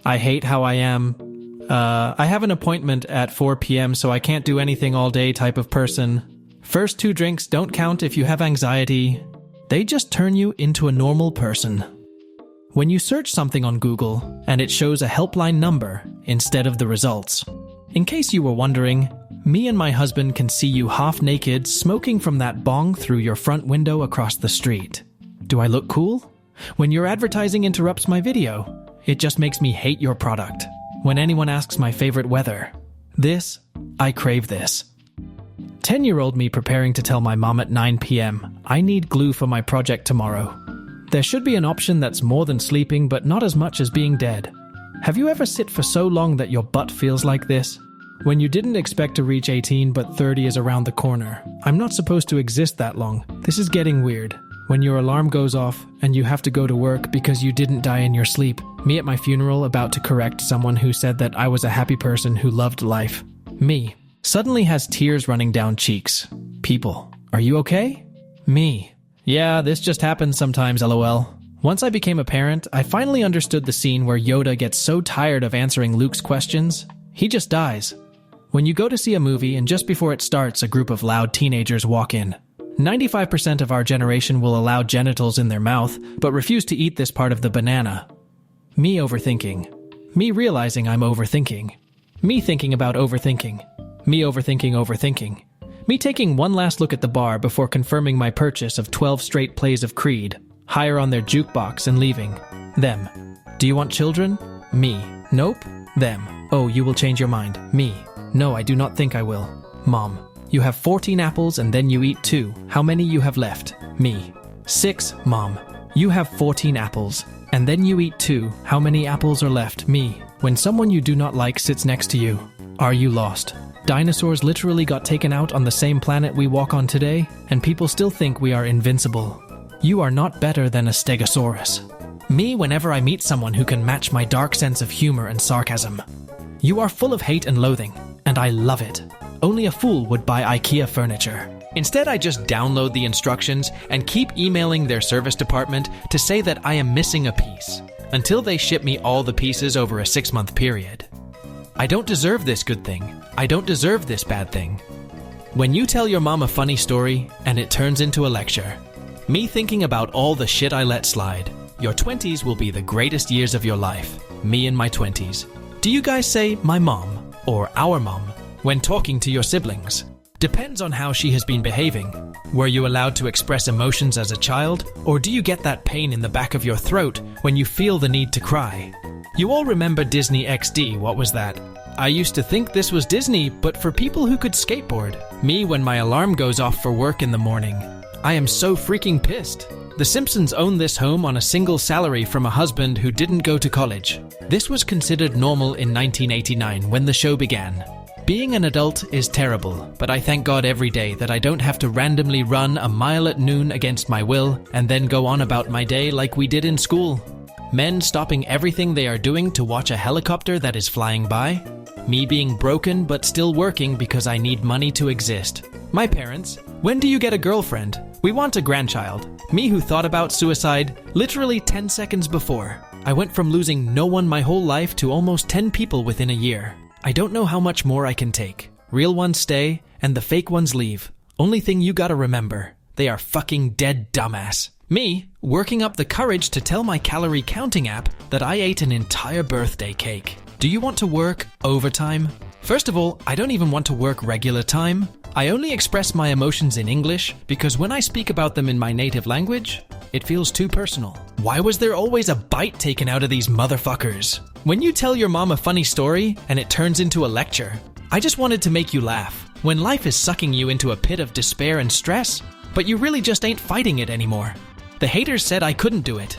I hate how I am. I have an appointment at 4 p.m. so I can't do anything all day type of person. First 2 drinks don't count if you have anxiety. They just turn you into a normal person. When you search something on Google and it shows a helpline number instead of the results. In case you were wondering, me and my husband can see you half naked smoking from that bong through your front window across the street. Do I look cool? When your advertising interrupts my video, it just makes me hate your product. When anyone asks my favorite weather, I crave this. 10-year-old me preparing to tell my mom at 9 p.m. I need glue for my project tomorrow. There should be an option that's more than sleeping but not as much as being dead. Have you ever sit for so long that your butt feels like this? When you didn't expect to reach 18 but 30 is around the corner. I'm not supposed to exist that long. This is getting weird. When your alarm goes off and you have to go to work because you didn't die in your sleep. Me at my funeral about to correct someone who said that I was a happy person who loved life. Me suddenly has tears running down cheeks. People, are you okay? Me. Yeah, this just happens sometimes, lol. Once I became a parent, I finally understood the scene where Yoda gets so tired of answering Luke's questions, he just dies. When you go to see a movie and just before it starts, a group of loud teenagers walk in. 95% of our generation will allow genitals in their mouth, but refuse to eat this part of the banana. Me overthinking. Me realizing I'm overthinking. Me thinking about overthinking. Me overthinking. Me taking one last look at the bar before confirming my purchase of 12 straight plays of Creed, higher on their jukebox and leaving. Them. Do you want children? Me. Nope. Them. Oh, you will change your mind. Me. No, I do not think I will. Mom. You have 14 apples and then you eat 2. How many you have left? Me. 6. Mom. You have 14 apples and then you eat 2. How many apples are left? Me. When someone you do not like sits next to you, are you lost? Dinosaurs literally got taken out on the same planet we walk on today, and people still think we are invincible. You are not better than a stegosaurus. Me whenever I meet someone who can match my dark sense of humor and sarcasm. You are full of hate and loathing, and I love it. Only a fool would buy IKEA furniture. Instead, I just download the instructions and keep emailing their service department to say that I am missing a piece, until they ship me all the pieces over a 6-month period. I don't deserve this good thing. I don't deserve this bad thing. When you tell your mom a funny story and it turns into a lecture. Me thinking about all the shit I let slide. Your 20s will be the greatest years of your life. Me in my 20s. Do you guys say my mom or our mom when talking to your siblings? Depends on how she has been behaving. Were you allowed to express emotions as a child, or do you get that pain in the back of your throat when you feel the need to cry? You all remember Disney XD, what was that? I used to think this was Disney, but for people who could skateboard. Me when my alarm goes off for work in the morning. I am so freaking pissed. The Simpsons own this home on a single salary from a husband who didn't go to college. This was considered normal in 1989 when the show began. Being an adult is terrible, but I thank God every day that I don't have to randomly run a mile at noon against my will and then go on about my day like we did in school. Men stopping everything they are doing to watch a helicopter that is flying by. Me being broken but still working because I need money to exist. My parents, when do you get a girlfriend? We want a grandchild. Me who thought about suicide literally 10 seconds before. I went from losing no one my whole life to almost 10 people within a year. I don't know how much more I can take. Real ones stay, and the fake ones leave. Only thing you gotta remember, they are fucking dead dumbass. Me, working up the courage to tell my calorie counting app that I ate an entire birthday cake. Do you want to work overtime? First of all, I don't even want to work regular time. I only express my emotions in English because when I speak about them in my native language, it feels too personal. Why was there always a bite taken out of these motherfuckers? When you tell your mom a funny story and it turns into a lecture, I just wanted to make you laugh. When life is sucking you into a pit of despair and stress, but you really just ain't fighting it anymore. The haters said I couldn't do it.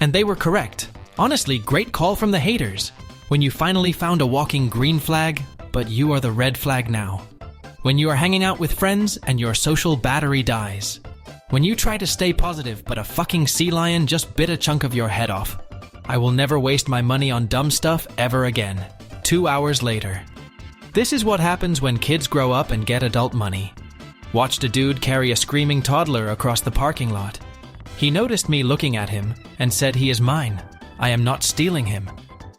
And they were correct. Honestly, great call from the haters. When you finally found a walking green flag, but you are the red flag now. When you are hanging out with friends and your social battery dies. When you try to stay positive but a fucking sea lion just bit a chunk of your head off. I will never waste my money on dumb stuff ever again. 2 hours later. This is what happens when kids grow up and get adult money. Watched a dude carry a screaming toddler across the parking lot. He noticed me looking at him and said he is mine. I am not stealing him.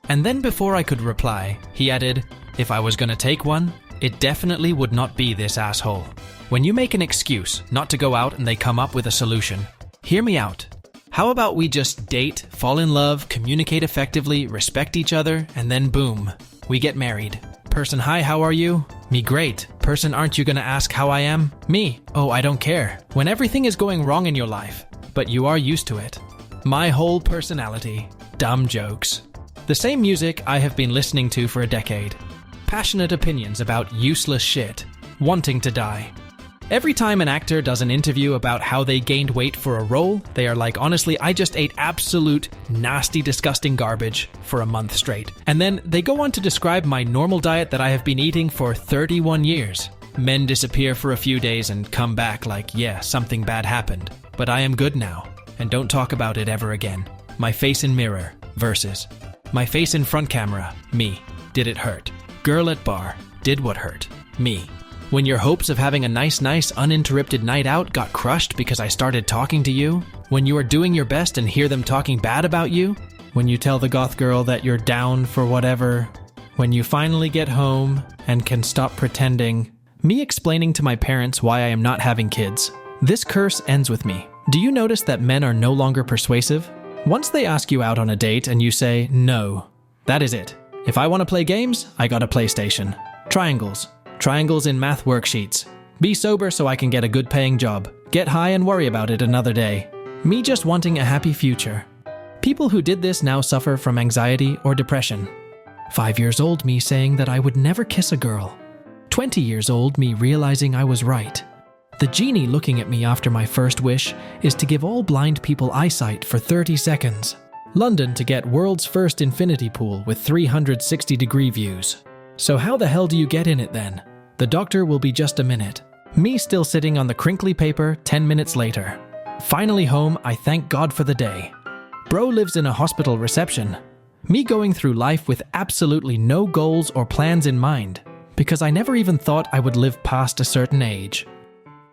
And then before I could reply, he added, "If I was gonna take one, it definitely would not be this asshole." When you make an excuse not to go out and they come up with a solution, hear me out. How about we just date, fall in love, communicate effectively, respect each other, and then boom, we get married. Person, hi, how are you? Me, great. Person, aren't you gonna ask how I am? Me, oh, I don't care. When everything is going wrong in your life, but you are used to it. My whole personality. Dumb jokes. The same music I have been listening to for a decade. Passionate opinions about useless shit. Wanting to die. Every time an actor does an interview about how they gained weight for a role, they are like, honestly, I just ate absolute nasty, disgusting garbage for a month straight. And then they go on to describe my normal diet that I have been eating for 31 years. Men disappear for a few days and come back like, yeah, something bad happened. But I am good now, and don't talk about it ever again. My face in mirror, versus. My face in front camera, me. Did it hurt? Girl at bar, did what hurt? Me. When your hopes of having a nice, uninterrupted night out got crushed because I started talking to you? When you are doing your best and hear them talking bad about you? When you tell the goth girl that you're down for whatever? When you finally get home and can stop pretending? Me explaining to my parents why I am not having kids. This curse ends with me. Do you notice that men are no longer persuasive? Once they ask you out on a date and you say no, that is it. If I want to play games, I got a PlayStation. Triangles. Triangles in math worksheets. Be sober so I can get a good paying job. Get high and worry about it another day. Me just wanting a happy future. People who did this now suffer from anxiety or depression. 5 years old me saying that I would never kiss a girl. 20 years old me realizing I was right. The genie looking at me after my first wish is to give all blind people eyesight for 30 seconds. London to get world's first infinity pool with 360-degree views. So how the hell do you get in it then? The doctor will be just a minute. Me still sitting on the crinkly paper 10 minutes later. Finally home, I thank God for the day. Bro lives in a hospital reception. Me going through life with absolutely no goals or plans in mind, because I never even thought I would live past a certain age.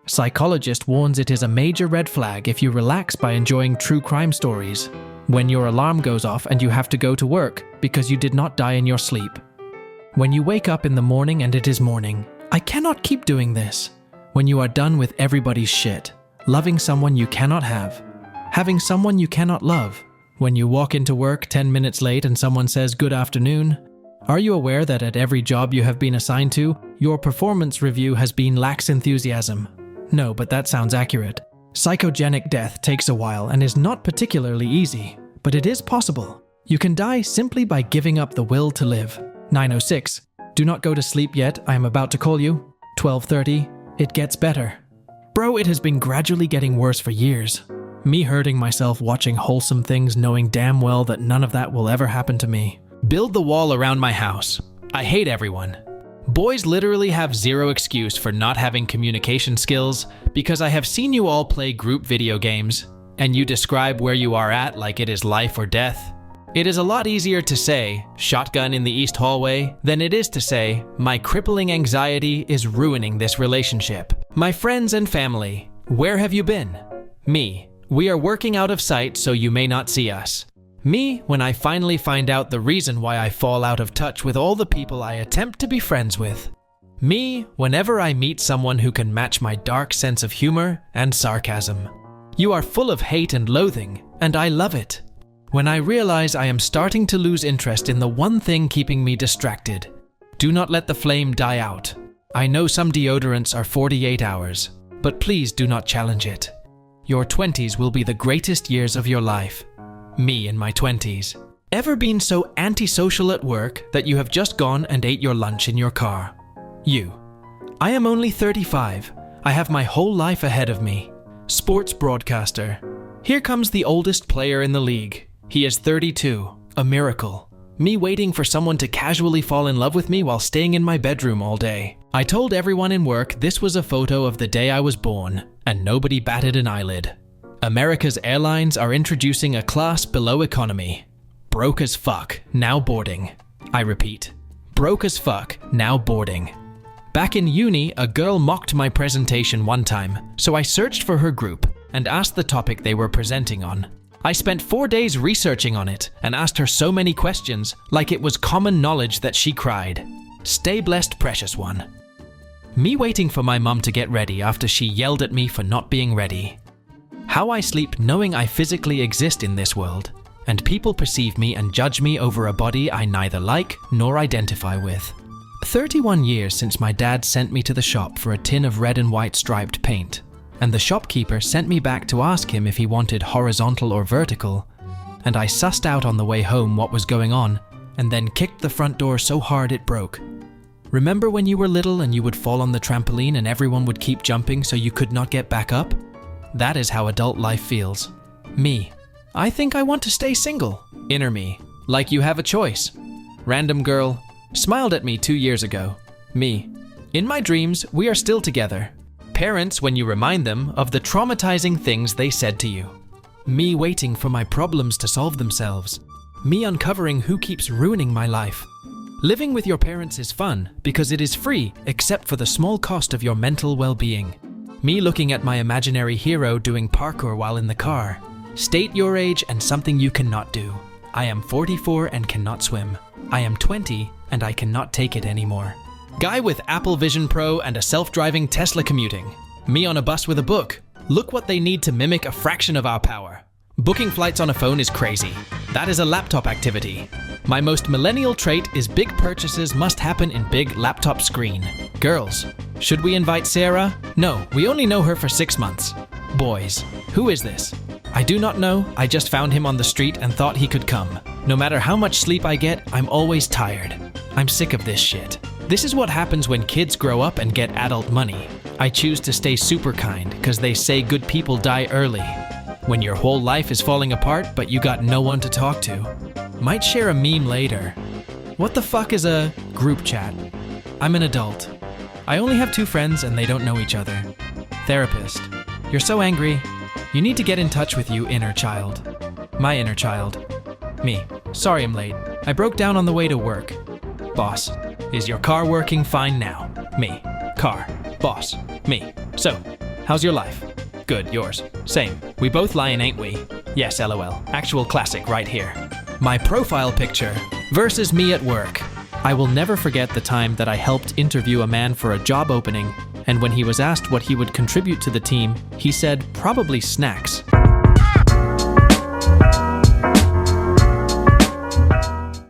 Psychologist warns it is a major red flag if you relax by enjoying true crime stories. When your alarm goes off and you have to go to work because you did not die in your sleep. When you wake up in the morning and it is morning. I cannot keep doing this. When you are done with everybody's shit. Loving someone you cannot have. Having someone you cannot love. When you walk into work 10 minutes late and someone says good afternoon. Are you aware that at every job you have been assigned to, your performance review has been lax enthusiasm? No, but that sounds accurate. Psychogenic death takes a while and is not particularly easy, but it is possible. You can die simply by giving up the will to live. 9:06. Do not go to sleep yet, I am about to call you. 12:30. It gets better. Bro, it has been gradually getting worse for years. Me hurting myself watching wholesome things knowing damn well that none of that will ever happen to me. Build the wall around my house. I hate everyone. Boys literally have zero excuse for not having communication skills because I have seen you all play group video games and you describe where you are at like it is life or death. It is a lot easier to say, shotgun in the east hallway, than it is to say, my crippling anxiety is ruining this relationship. My friends and family, where have you been? Me, we are working out of sight so you may not see us. Me, when I finally find out the reason why I fall out of touch with all the people I attempt to be friends with. Me, whenever I meet someone who can match my dark sense of humor and sarcasm. You are full of hate and loathing, and I love it. When I realize I am starting to lose interest in the one thing keeping me distracted. Do not let the flame die out. I know some deodorants are 48 hours, but please do not challenge it. Your 20s will be the greatest years of your life. Me in my 20s. Ever been so antisocial at work that you have just gone and ate your lunch in your car? You. I am only 35. I have my whole life ahead of me. Sports broadcaster. Here comes the oldest player in the league. He is 32. A miracle. Me waiting for someone to casually fall in love with me while staying in my bedroom all day. I told everyone in work this was a photo of the day I was born, and nobody batted an eyelid. America's airlines are introducing a class below economy. Broke as fuck, now boarding. I repeat, broke as fuck, now boarding. Back in uni, a girl mocked my presentation one time, so I searched for her group and asked the topic they were presenting on. I spent 4 days researching on it and asked her so many questions, like it was common knowledge that she cried. Stay blessed, precious one. Me waiting for my mum to get ready after she yelled at me for not being ready. How I sleep knowing I physically exist in this world, and people perceive me and judge me over a body I neither like nor identify with. 31 years since my dad sent me to the shop for a tin of red and white striped paint, and the shopkeeper sent me back to ask him if he wanted horizontal or vertical, and I sussed out on the way home what was going on, and then kicked the front door so hard it broke. Remember when you were little and you would fall on the trampoline and everyone would keep jumping so you could not get back up? That is how adult life feels. Me. I think I want to stay single. Inner me. Like you have a choice. Random girl. Smiled at me 2 years ago. Me. In my dreams, we are still together. Parents when you remind them of the traumatizing things they said to you. Me waiting for my problems to solve themselves. Me uncovering who keeps ruining my life. Living with your parents is fun because it is free except for the small cost of your mental well-being. Me looking at my imaginary hero doing parkour while in the car. State your age and something you cannot do. I am 44 and cannot swim. I am 20 and I cannot take it anymore. Guy with Apple Vision Pro and a self-driving Tesla commuting. Me on a bus with a book. Look what they need to mimic a fraction of our power. Booking flights on a phone is crazy. That is a laptop activity. My most millennial trait is big purchases must happen in big laptop screen. Girls. Should we invite Sarah? No, we only know her for 6 months. Boys. Who is this? I do not know, I just found him on the street and thought he could come. No matter how much sleep I get, I'm always tired. I'm sick of this shit. This is what happens when kids grow up and get adult money. I choose to stay super kind because they say good people die early. When your whole life is falling apart but you got no one to talk to. Might share a meme later. What the fuck is a group chat? I'm an adult. I only have 2 friends and they don't know each other. Therapist. You're so angry. You need to get in touch with you, inner child. My inner child. Me. Sorry I'm late. I broke down on the way to work. Boss. Is your car working fine now? Me. Car. Boss. Me. So, how's your life? Good, yours. Same. We both lying, ain't we? Yes, LOL. Actual classic right here. My profile picture versus me at work. I will never forget the time that I helped interview a man for a job opening, and when he was asked what he would contribute to the team, he said, probably snacks.